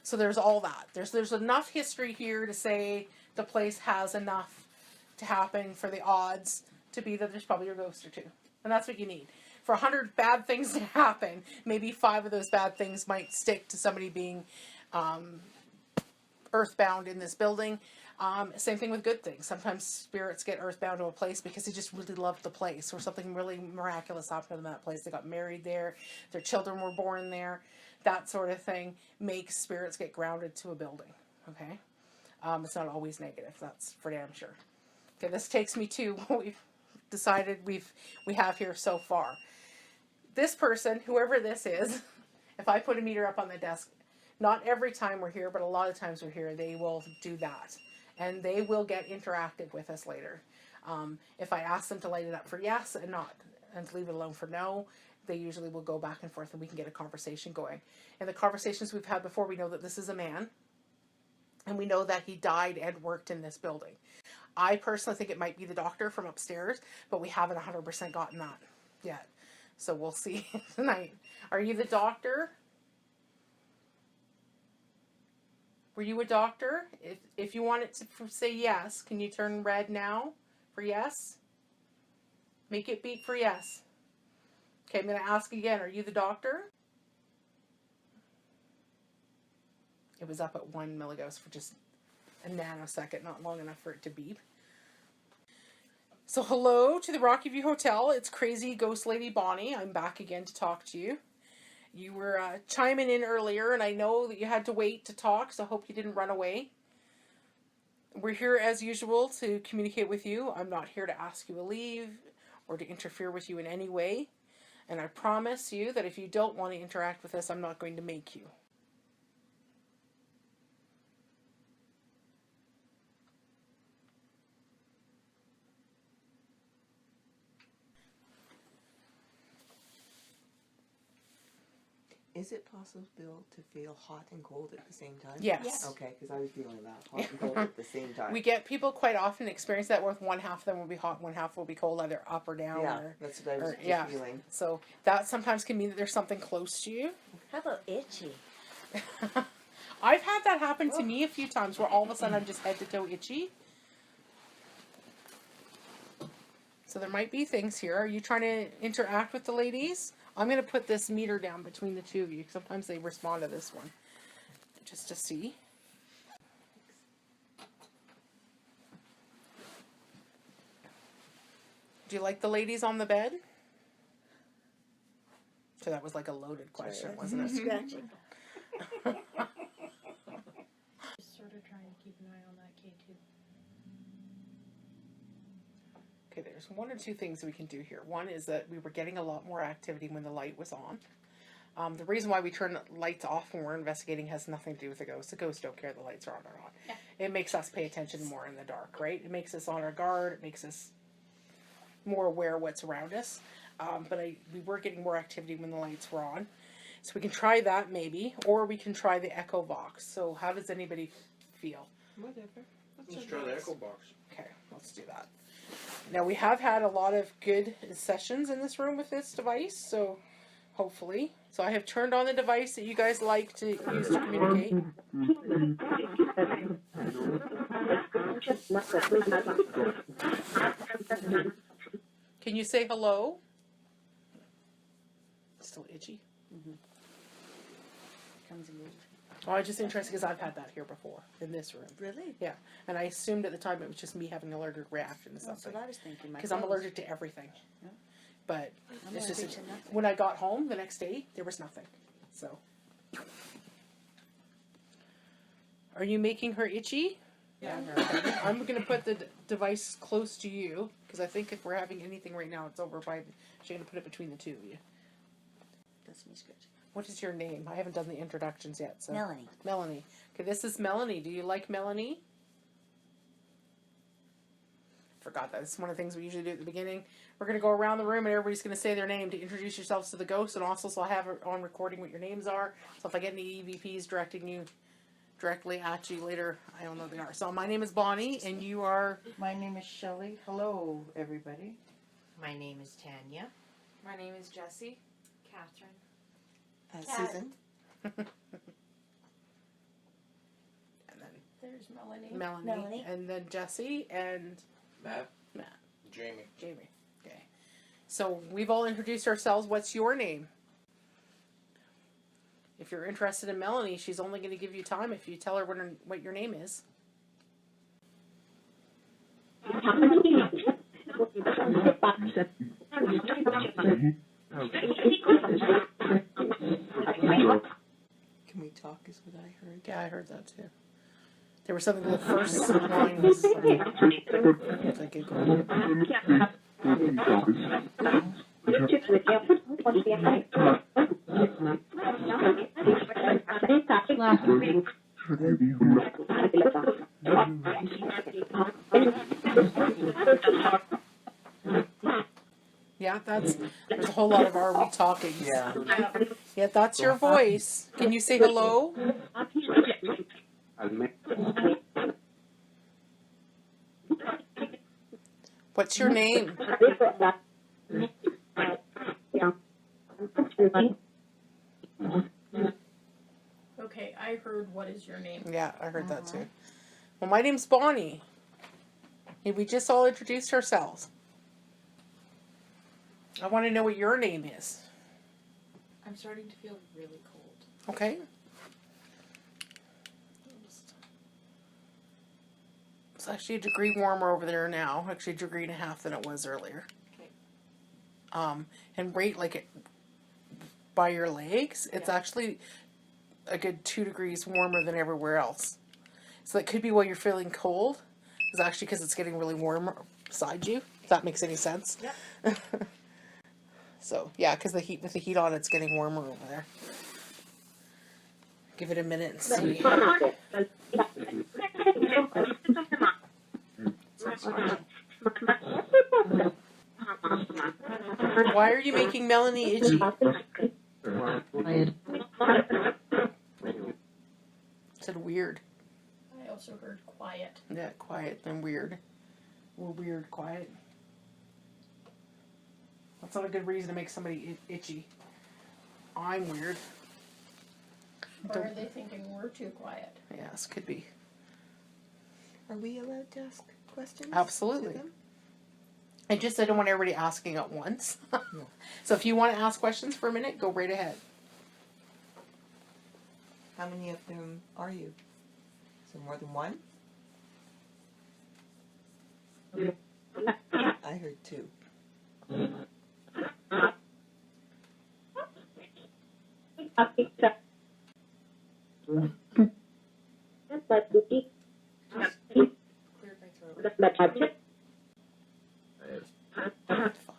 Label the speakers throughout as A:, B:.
A: So there's all that. There's enough history here to say the place has enough to happen for the odds to be that there's probably a ghost or two. And that's what you need. For 100 bad things to happen, maybe 5 of those bad things might stick to somebody being earthbound in this building. Same thing with good things. Sometimes spirits get earthbound to a place because they just really loved the place, or something really miraculous happened to them in that place. They got married there, their children were born there. That sort of thing makes spirits get grounded to a building. Okay, it's not always negative. That's for damn sure. Okay, this takes me to what we've decided we have here so far. This person, whoever this is, if I put a meter up on the desk, not every time we're here, but a lot of times we're here, they will do that. And they will get interactive with us later. If I ask them to light it up for yes and to leave it alone for no, they usually will go back and forth and we can get a conversation going. In the conversations we've had before, we know that this is a man. And we know that he died and worked in this building. I personally think it might be the doctor from upstairs, but we haven't 100% gotten that yet. So we'll see tonight. Are you the doctor? Were you a doctor? If you want it to say yes, can you turn red now for yes? Make it beep for yes. Okay, I'm going to ask again. Are you the doctor? It was up at 1 milligauss for just a nanosecond, not long enough for it to beep. So hello to the Rockyview Hotel. It's Crazy Ghost Lady Bonnie. I'm back again to talk to you. You were chiming in earlier, and I know that you had to wait to talk, so I hope you didn't run away. We're here as usual to communicate with you. I'm not here to ask you to leave or to interfere with you in any way. And I promise you that if you don't want to interact with us, I'm not going to make you.
B: Is it possible to feel hot and cold at the same time?
A: Yes.
B: Okay, because I was feeling that, hot and cold at the same time.
A: We get people quite often experience that, where one half of them will be hot, one half will be cold, either up or down.
B: Yeah, that's what I was just feeling.
A: So that sometimes can mean that there's something close to you.
C: How about itchy?
A: I've had that happen to me a few times, where all of a sudden I'm just head to toe itchy. So there might be things here. Are you trying to interact with the ladies? I'm going to put this meter down between the two of you. Sometimes they respond to this one. Just to see. Do you like the ladies on the bed? So that was like a loaded question, wasn't it?
C: Scratching.
D: Just sort of trying to keep an eye on that K2.
A: Okay, there's 1 or 2 things we can do here. One is that we were getting a lot more activity when the light was on. The reason why we turn lights off when we're investigating has nothing to do with the ghosts. The ghosts don't care if the lights are on or not.
D: Yeah.
A: It makes us pay attention more in the dark, right? It makes us on our guard. It makes us more aware of what's around us. But we were getting more activity when the lights were on. So we can try that maybe, or we can try the Echo Box. So how does anybody feel?
B: Whatever.
E: Let's try the Echo Box.
A: Okay, let's do that. Now, we have had a lot of good sessions in this room with this device, so hopefully. So I have turned on the device that you guys like to use to communicate. Can you say hello? Still itchy?
C: Comes in.
A: Oh, I'm just interested because I've had that here before, in this room.
C: Really?
A: Yeah, and I assumed at the time it was just me having an allergic reaction to
C: That's
A: something.
C: what I was thinking.
A: Because I'm allergic to everything.
C: Yeah.
A: But
C: I'm
A: it's
C: allergic
A: just
C: to nothing.
A: when I got home the next day, there was nothing. So, are you making her itchy?
B: Yeah.
A: I'm going to put the device close to you because I think if we're having anything right now, it's over by. She's going to put it between the two of you.
C: That's me scratching.
A: What is your name? I haven't done the introductions yet. So
C: Melanie.
A: Melanie. Okay, this is Melanie. Do you like Melanie? Forgot that. It's one of the things we usually do at the beginning. We're going to go around the room and everybody's going to say their name to introduce yourselves to the ghost, and also so I'll have it on recording what your names are. So if I get any EVPs directing you directly at you later, I don't know who they are. So my name is Bonnie, and you are...
F: My name is Shelley. Hello, everybody.
G: My name is Tanya.
H: My name is Jessie. Catherine.
B: Susan.
D: There's Melanie.
A: Melanie, and then Jesse and
E: Matt.
A: Matt.
E: Jamie.
A: Jamie. Okay. So we've all introduced ourselves. What's your name? If you're interested in Melanie, she's only going to give you time if you tell her what your name is.
B: Can we talk is what I heard.
A: Yeah, I heard that too. There was something, the first line was something. It's like yeah, there's a whole lot of are we talking.
B: Yeah.
A: Yeah, that's your voice. Can you say hello? What's your name?
D: Okay, I heard what is your name?
A: Yeah, I heard that too. Well, my name's Bonnie. And we just all introduced ourselves. I want to know what your name is.
G: I'm starting to feel really cold.
A: Okay? It's actually a degree warmer over there now. Actually, a degree and a half than it was earlier.
G: Okay.
A: And right like it by your legs, it's actually a good 2 degrees warmer than everywhere else. So that could be why you're feeling cold. It's actually because it's getting really warm beside you. If that makes any sense.
G: Yeah.
A: So yeah, because with the heat on, it's getting warmer over there. Give it a minute and see. Why are you making Melanie itchy? Said weird.
D: I also heard quiet.
A: Yeah, quiet and weird. We're weird, quiet. That's not a good reason to make somebody itchy. I'm weird.
D: Or are they thinking we're too quiet?
A: Yes, could be.
B: Are we allowed to ask questions?
A: Absolutely.
B: To them?
A: I don't want everybody asking at once. So if you want to ask questions for a minute, go right ahead.
B: How many of them are you? Is there more than one? I heard 2.
G: Cleared my throat.
A: 5.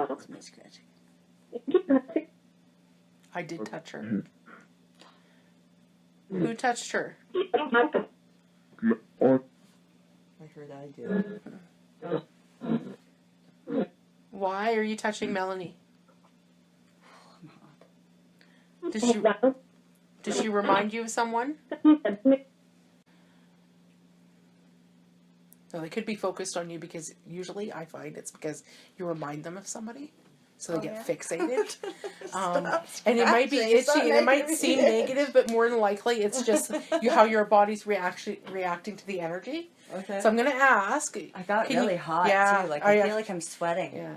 C: That's me scratching.
A: I did touch her. Who touched her?
B: I heard I did.
A: Why are you touching Melanie? Does she remind you of someone? So they could be focused on you because usually I find it's because you remind them of somebody. So they get fixated. And it might be itchy and it might seem negative, but more than likely it's just how your body's reacting to the energy.
B: Okay.
A: So I'm going to ask.
C: I got
A: can you-
C: really hot
A: yeah,
C: too. Like
A: I-
C: I feel like I'm sweating.
A: Yeah.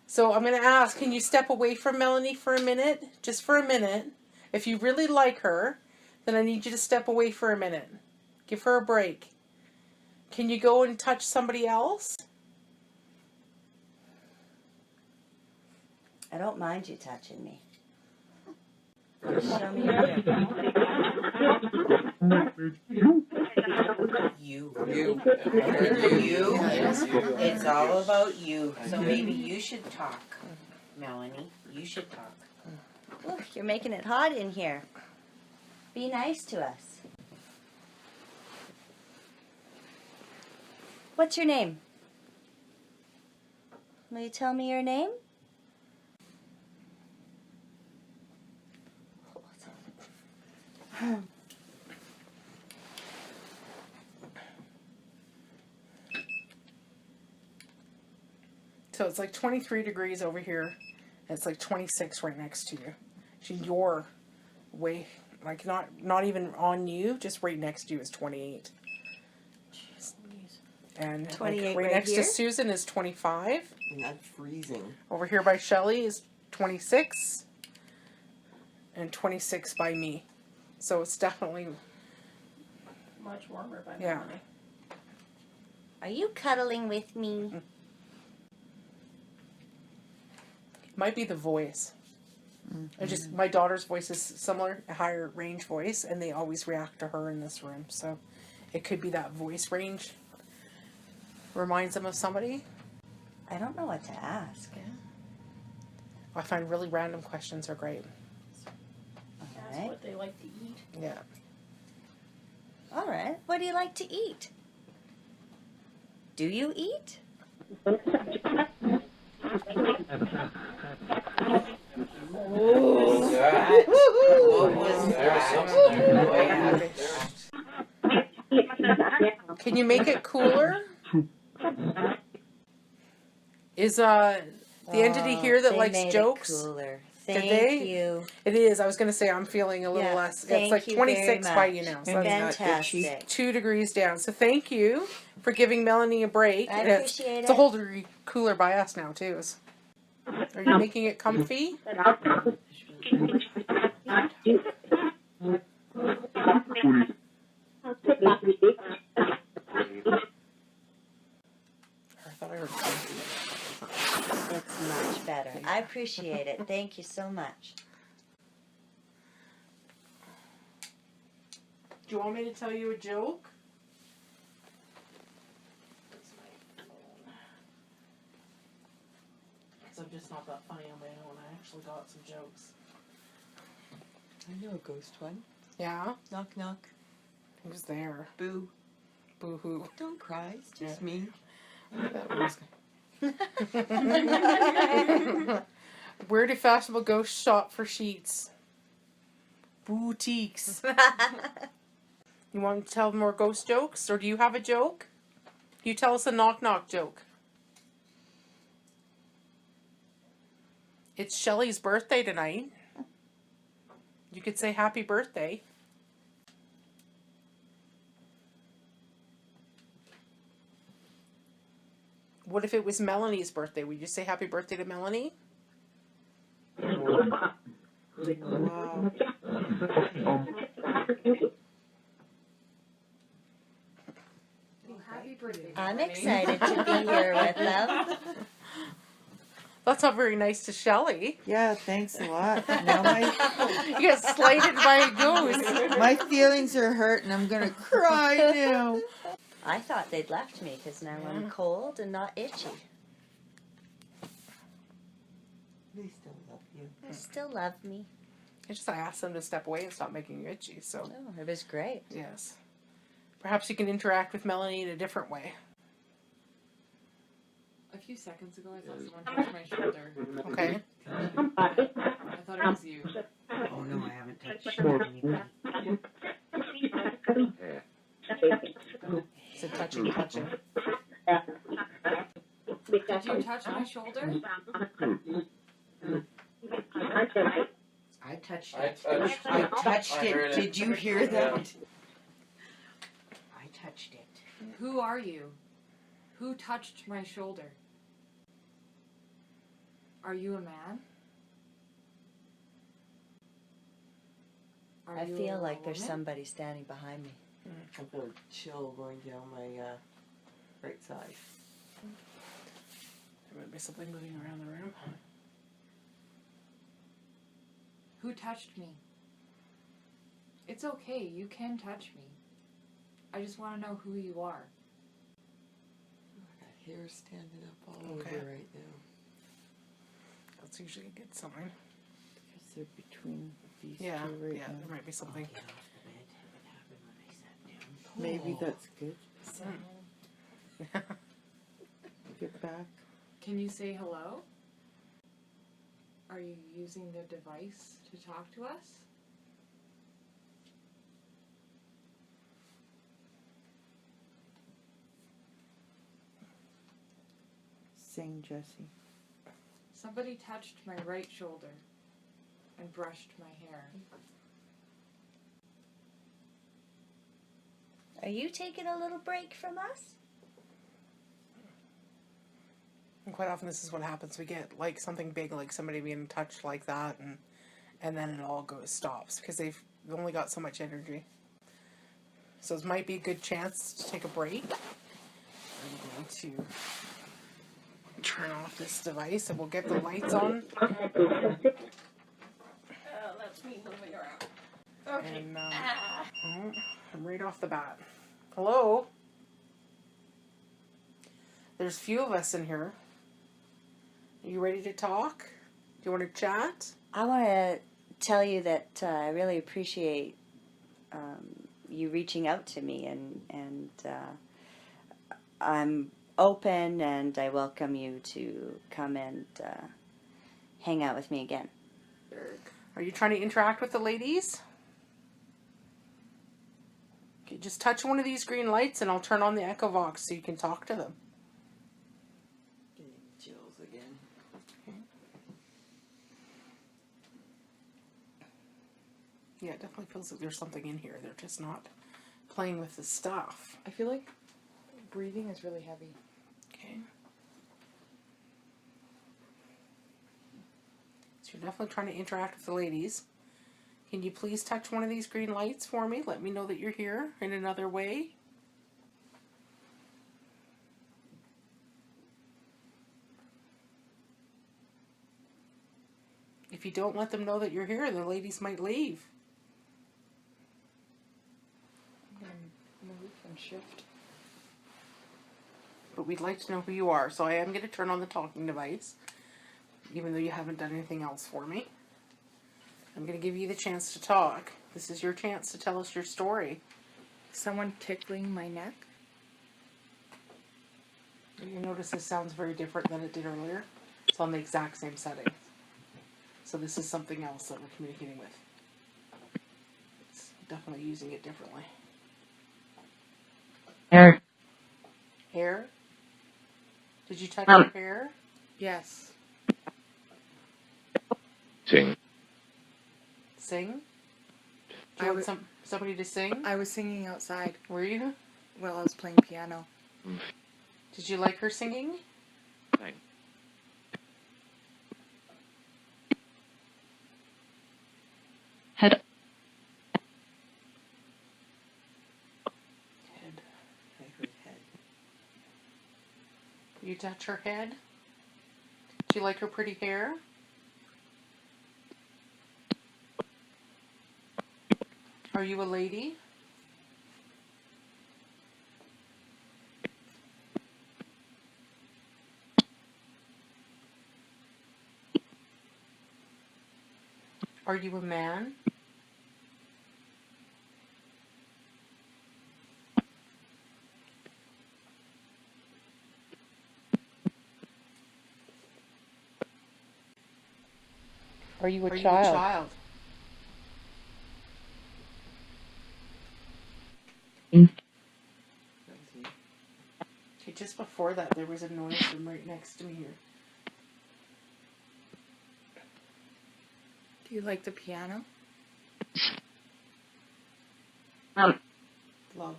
A: So I'm going to ask, can you step away from Melanie for a minute? Just for a minute. If you really like her, then I need you to step away for a minute. Give her a break. Can you go and touch somebody else?
C: I don't mind you touching me. Just show me your
G: You.
E: You.
G: You.
E: Yes, you.
G: It's all about you. So maybe you should talk, Melanie. You should talk.
C: Look, you're making it hot in here. Be nice to us. What's your name? Will you tell me your name?
A: So it's like 23 degrees over here. And it's like 26 right next to you. So your way, like not even on you, just right next to you is 28. And
C: 28
A: right
C: right
A: next
C: here?
A: to Susan is 25.
B: And that's freezing.
A: Over here by Shelley is 26. And 26 by me. So it's definitely,
D: Much warmer by
A: Yeah.
D: Melanie.
C: Are you cuddling with me?
A: might be the voice. I just, my daughter's voice is similar, a higher range voice, and they always react to her in this room. So it could be that voice range reminds them of somebody.
C: I don't know what to ask.
A: I find really random questions are great.
D: Ask
C: Alright.
D: what they like to eat.
A: Yeah.
C: Alright. What do you like to eat? Do you eat?
G: What was that?
A: Can you make it cooler? Is the entity here that
C: They
A: likes
C: made it
A: jokes?
C: cooler.
A: Did
C: Thank
A: they?
C: you.
A: It is. I was gonna say I'm feeling a little
C: Yeah,
A: less.
C: thank
A: It's like
C: you
A: 26
C: very
A: by
C: much.
A: you now. So
B: And
A: that's
C: Fantastic.
A: 2 degrees down. So thank you for giving Melanie a break.
C: I
A: And
C: appreciate
A: it's a
C: it.
A: whole degree cooler by us now too. Are you making it comfy? I thought I heard comfy.
C: It's much better. I appreciate it. Thank you so much.
A: Do you want me to tell you a joke? Because I'm just not that funny on my own. I actually got some jokes.
B: I know a ghost one.
A: Yeah?
B: Knock, knock.
A: Who's there?
B: Boo.
A: Boo hoo.
B: Don't cry. It's just
A: Yeah.
B: me.
A: Where do fashionable ghosts shop for sheets? Boutiques. You want to tell more ghost jokes? Or do you have a joke? You tell us a knock knock joke. It's Shelley's birthday tonight. You could say happy birthday. What if it was Melanie's birthday? Would you say happy birthday to Melanie?
F: Wow.
D: Happy birthday.
C: I'm excited to be here with them.
A: That's not very nice to Shelley.
F: Yeah, thanks a lot. Now my
A: You get slighted by a ghost.
F: my feelings are hurt and I'm gonna cry now.
C: I thought they'd left me because now I'm cold and not itchy.
B: They still love you.
C: They still love me.
A: I asked them to step away and stop making you itchy. So,
C: Oh, it was great.
A: yes. Perhaps you can interact with Melanie in a different way.
E: A few seconds ago, I thought someone touched my shoulder.
A: Okay?
E: I thought it was you.
G: Oh no, I haven't touched anybody.
A: It's a touching.
E: Did you touch my shoulder?
G: I touched it. I touched it. Did you hear that? I touched it.
E: Who are you? Who touched my shoulder? Are you a man? Are
C: I
E: you
C: feel
E: a
C: like there's
E: woman?
C: somebody standing behind me.
B: I feel a chill going down my right side.
A: There might be something moving around the room.
E: Who touched me? It's okay, you can touch me. I just want to know who you are.
B: I got hair standing up all
A: Okay.
B: over right now.
A: That's usually a good sign.
F: Because they're between these
A: Yeah,
F: two right
A: yeah,
F: now.
A: there might be something.
G: Get off the bed. It happened when I sat down.
F: Maybe that's good. Get back.
E: Can you say hello? Are you using the device to talk to us?
F: sing, Jesse.
E: Somebody touched my right shoulder and brushed my hair.
C: Are you taking a little break from us?
A: And quite often this is what happens. We get like something big, like somebody being touched like that, and then it all stops because they've only got so much energy. So it might be a good chance to take a break. I'm going to turn off this device and we'll get the lights on.
D: Oh, that's me moving around. Okay.
A: And right off the bat. Hello? There's a few of us in here. Are you ready to talk? Do you want to chat?
C: I want to tell you that I really appreciate you reaching out to me, and I'm open, and I welcome you to come and hang out with me again.
A: Are you trying to interact with the ladies? Okay, just touch one of these green lights and I'll turn on the Echo Vox so you can talk to them.
B: Getting chills again.
A: Yeah, it definitely feels like there's something in here. They're just not playing with the stuff.
E: I feel like breathing is really heavy.
A: Okay. So you're definitely trying to interact with the ladies. Can you please touch one of these green lights for me? Let me know that you're here in another way. If you don't let them know that you're here, the ladies might leave.
E: I'm going to move and shift.
A: But we'd like to know who you are, so I am going to turn on the talking device, even though you haven't done anything else for me. I'm going to give you the chance to talk. This is your chance to tell us your story.
E: Someone tickling my neck.
A: You notice this sounds very different than it did earlier. It's on the exact same setting. So this is something else that we're communicating with. It's definitely using it differently. Hair? Did you touch her hair?
E: Yes.
A: Sing? Do
E: I
A: you want somebody to sing?
E: I was singing outside
A: Were you?
E: while I was playing piano.
A: Did you like her singing?
H: Head.
A: Head.
B: I heard head.
A: You touch her head? Do you like her pretty hair? Are you a lady? Are you a man?
H: Are you a
A: Are
H: child?
A: you a child?
B: That was me.
A: Okay, just before that, there was a noise from right next to me here.
E: Do you like the piano?
A: Love.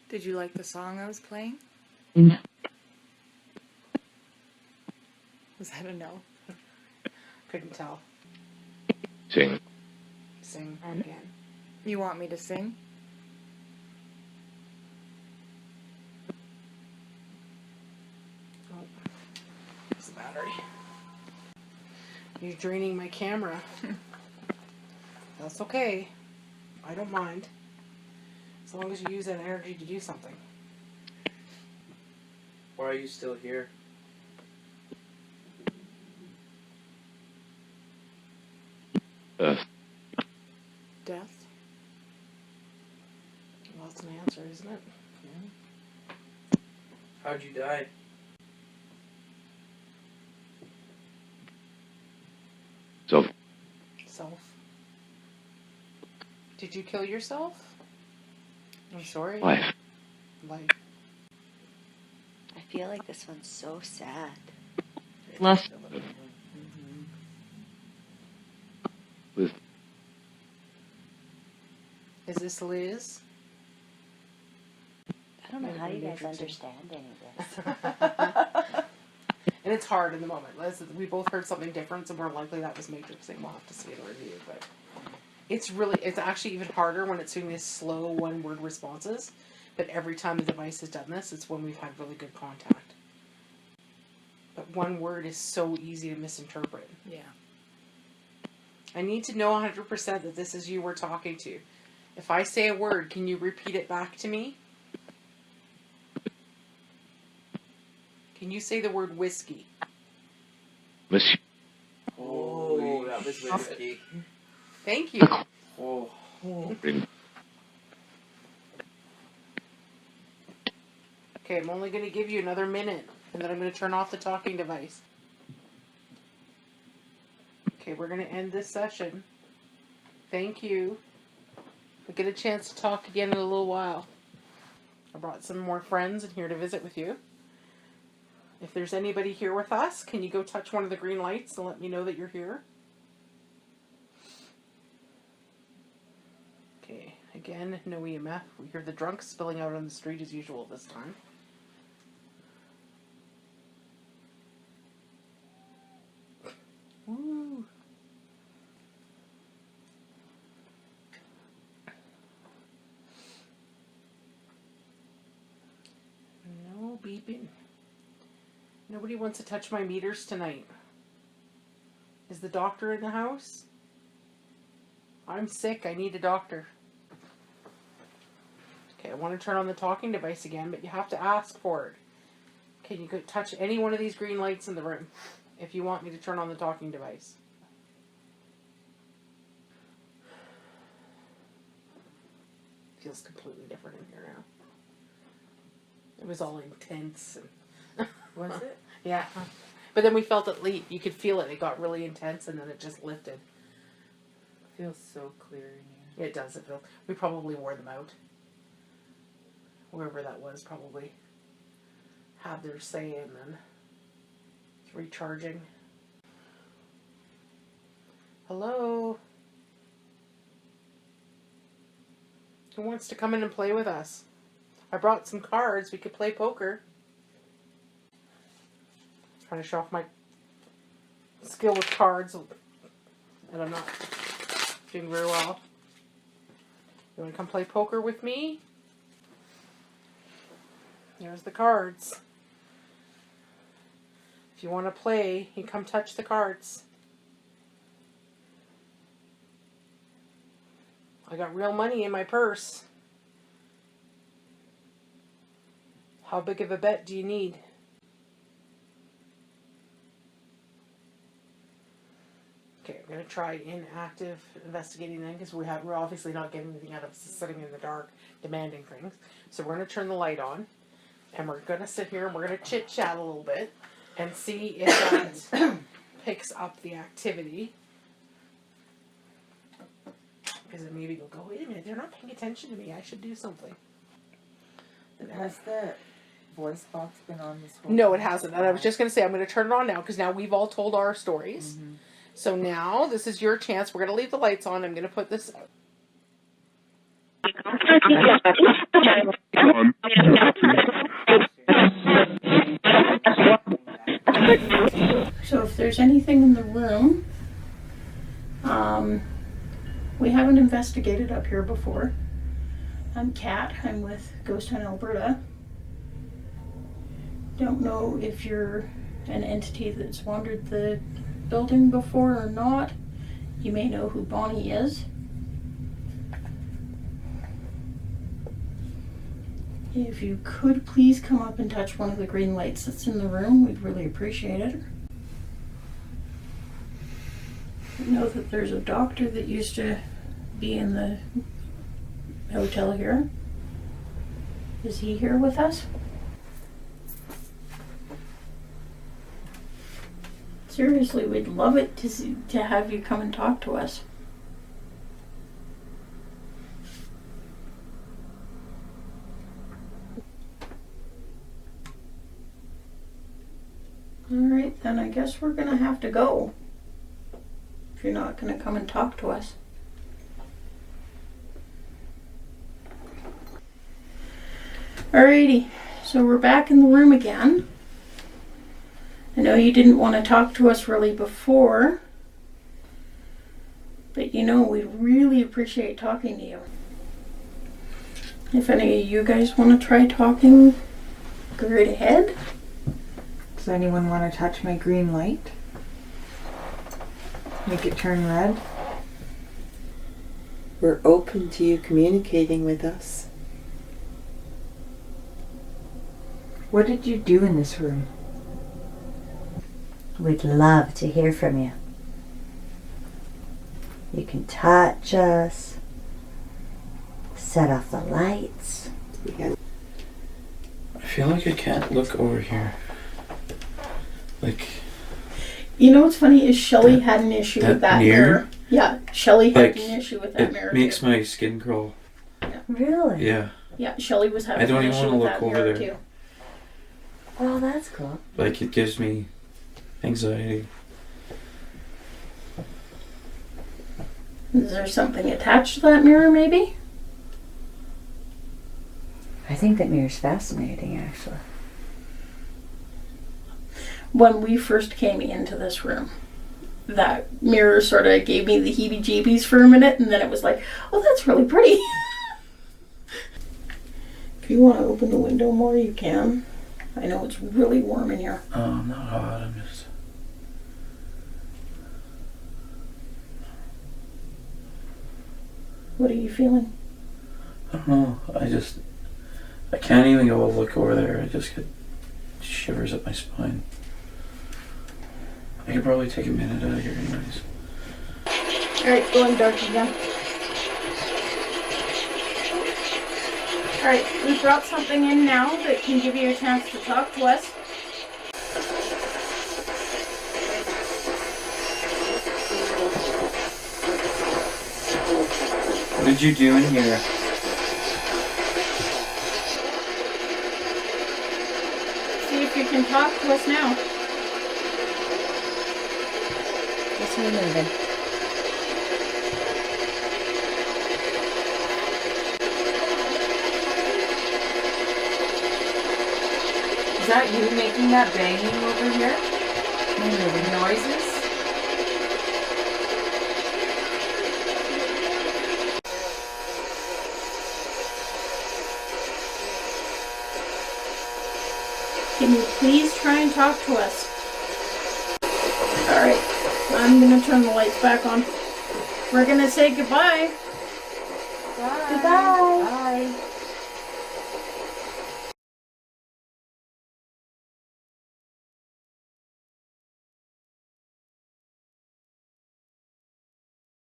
E: Did you like the song I was playing?
H: No.
E: Was that a no?
A: Couldn't tell.
H: Sing.
A: Sing again.
E: You want me to sing?
A: Oh, it's the battery. You're draining my camera. That's okay. I don't mind. As long as you use that energy to do something.
I: Why are you still here?
E: Death?
A: Well, that's an answer, isn't it?
I: How'd you die?
A: Self. Did you kill yourself? I'm sorry.
H: Life.
A: Life.
C: feel like this one's so sad.
H: Less.
A: Is this Liz?
C: I don't know
A: Maybe
C: how you guys
A: interesting.
C: understand any of this.
A: And it's hard in the moment. We both heard something different, so more likely that was matrixing. We'll have to see in the review, but it's actually even harder when it's doing these slow one-word responses. But every time the device has done this, it's when we've had really good contact. But one word is so easy to misinterpret.
F: Yeah.
A: I need to know 100% that this is you we're talking to. If I say a word, can you repeat it back to me? Can you say the word whiskey?
H: Monsieur.
I: Oh, that was whiskey.
A: Thank you.
I: Oh.
A: Okay, I'm only going to give you another minute, and then I'm going to turn off the talking device. Okay, we're going to end this session. Thank you. We'll get a chance to talk again in a little while. I brought some more friends in here to visit with you. If there's anybody here with us, can you go touch one of the green lights and let me know that you're here? Okay, again, no EMF. We hear the drunks spilling out on the street as usual this time. Woo! No beeping. Nobody wants to touch my meters tonight. Is the doctor in the house? I'm sick. I need a doctor. Okay, I want to turn on the talking device again, but you have to ask for it. Can you go touch any one of these green lights in the room if you want me to turn on the talking device? Feels completely different in here now. It was all intense. And
F: Was it?
A: yeah. But then we felt it leave. You could feel it. It got really intense and then it just lifted.
F: Feels so clear in here.
A: It does. It feels. We probably wore them out. Whoever that was probably had their say and then it's recharging. Hello? Who wants to come in and play with us? I brought some cards. We could play poker. Trying to show off my skill with cards, and I'm not doing very well. You want to come play poker with me? There's the cards. If you want to play, you come touch the cards. I got real money in my purse. How big of a bet do you need? Okay, I'm going to try inactive investigating then because we're obviously not getting anything out of sitting in the dark demanding things. So we're going to turn the light on and we're going to sit here and we're going to chit chat a little bit and see if that picks up the activity. Because then maybe you'll go, wait a minute, they're not paying attention to me. I should do something.
F: Has the voice box been on this whole
A: No,
F: time?
A: it hasn't. And I was just going to say, I'm going to turn it on now because now we've all told our stories.
F: Mm-hmm.
A: So now this is your chance. We're going to leave the lights on. I'm going to put this.
D: So if there's anything in the room, we haven't investigated up here before. I'm Kat. I'm with Ghost Hunt Alberta. Don't know if you're an entity that's wandered the building before or not. You may know who Bonnie is. If you could please come up and touch one of the green lights that's in the room, we'd really appreciate it. I know that there's a doctor that used to be in the hotel here. Is he here with us? Seriously, we'd love it to have you come and talk to us. Alright, then I guess we're gonna have to go. If you're not gonna come and talk to us. Alrighty, so we're back in the room again. I know you didn't want to talk to us really before, but we really appreciate talking to you. If any of you guys want to try talking, go right ahead.
F: Does anyone want to touch my green light? Make it turn red?
B: We're open to you communicating with us.
F: What did you do in this room?
C: We'd love to hear from you. You can touch us, set off the lights.
I: I feel like I can't look over here. Like,
D: You know what's funny is Shelley had an issue with that mirror. Yeah, Shelley had
I: Like,
D: an issue with that
I: it
D: mirror
I: makes
D: too.
I: my skin crawl.
C: Really?
I: Yeah.
D: Yeah, Shelley was having
I: I don't
D: an
I: even
D: issue
I: wanna
D: with
I: look
D: that
I: over
D: mirror
I: there.
D: too.
C: Oh, that's cool.
I: Like, it gives me anxiety.
D: Is there something attached to that mirror maybe?
C: I think that mirror's fascinating, actually.
D: When we first came into this room, that mirror sort of gave me the heebie-jeebies for a minute, and then it was like, oh, that's really pretty. If you want to open the window more, you can. I know it's really warm in here.
I: Oh, I'm not hot. I'm just.
D: What are you feeling?
I: I don't know. I can't even go look over there. I just get shivers up my spine. I could probably take a minute out of here anyways.
D: Alright, going dark again. Alright, we brought something in now that can give you a chance to talk to us.
I: What did you do in here?
D: See if you can talk to us now.
C: Just moving.
E: Is that you making that banging over here? The noises?
D: Can you please try and talk to us? Alright, I'm gonna turn the lights back on. We're gonna say goodbye.
E: Bye.
C: Goodbye.